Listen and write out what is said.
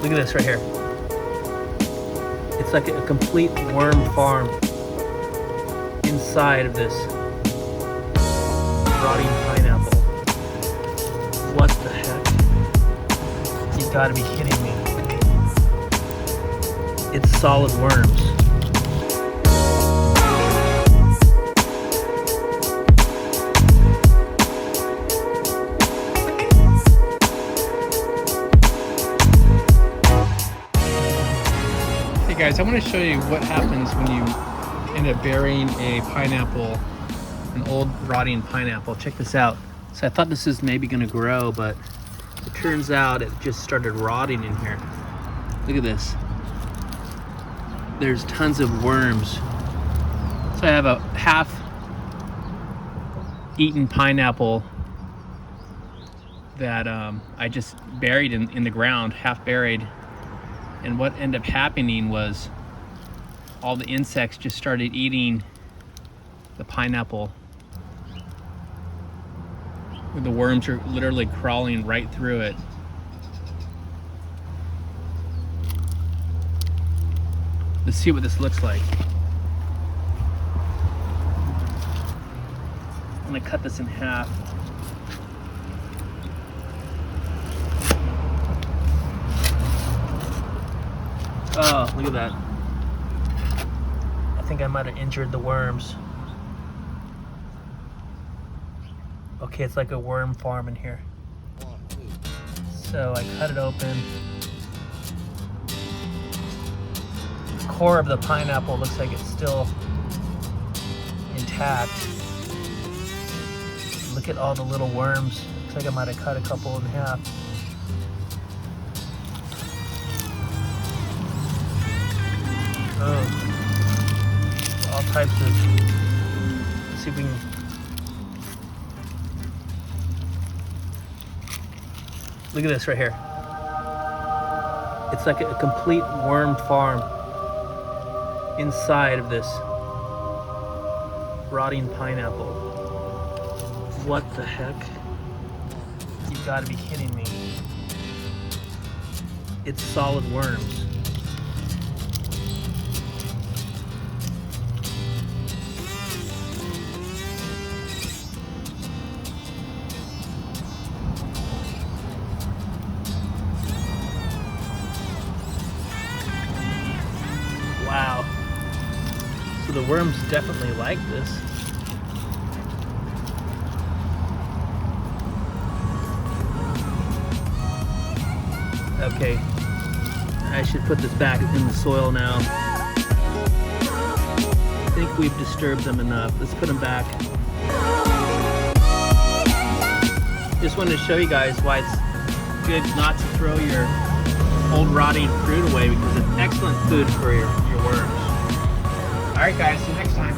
Look at this right here. It's like a complete worm farm inside of this rotting pineapple. What the heck? You gotta be kidding me. It's solid worms. Hey guys, I want to show you what happens when you end up burying a pineapple, an old rotting pineapple. Check this out. So I thought this is maybe going to grow, but it turns out it just started rotting in here. Look at this. There's tons of worms. So I have a half-eaten pineapple that I just buried in the ground, half buried. And what ended up happening was all the insects just started eating the pineapple. The worms are literally crawling right through it. Let's see what this looks like. I'm gonna cut this in half. Oh, look at that. I think I might have injured the worms. Okay, it's like a worm farm in here. So I cut it open. The core of the pineapple looks like it's still intact. Look at all the little worms. Looks like I might have cut a couple in half. Oh, all types of, let's see if we can, look at this right here. It's like a complete worm farm inside of this rotting pineapple. What the heck? You gotta be kidding me. It's solid worms. Wow. So the worms definitely like this. Okay. I should put this back in the soil now. I think we've disturbed them enough. Let's put them back. Just wanted to show you guys why it's good not to throw your old rotting fruit away, because it's excellent food for your worms. Alright guys, see you next time.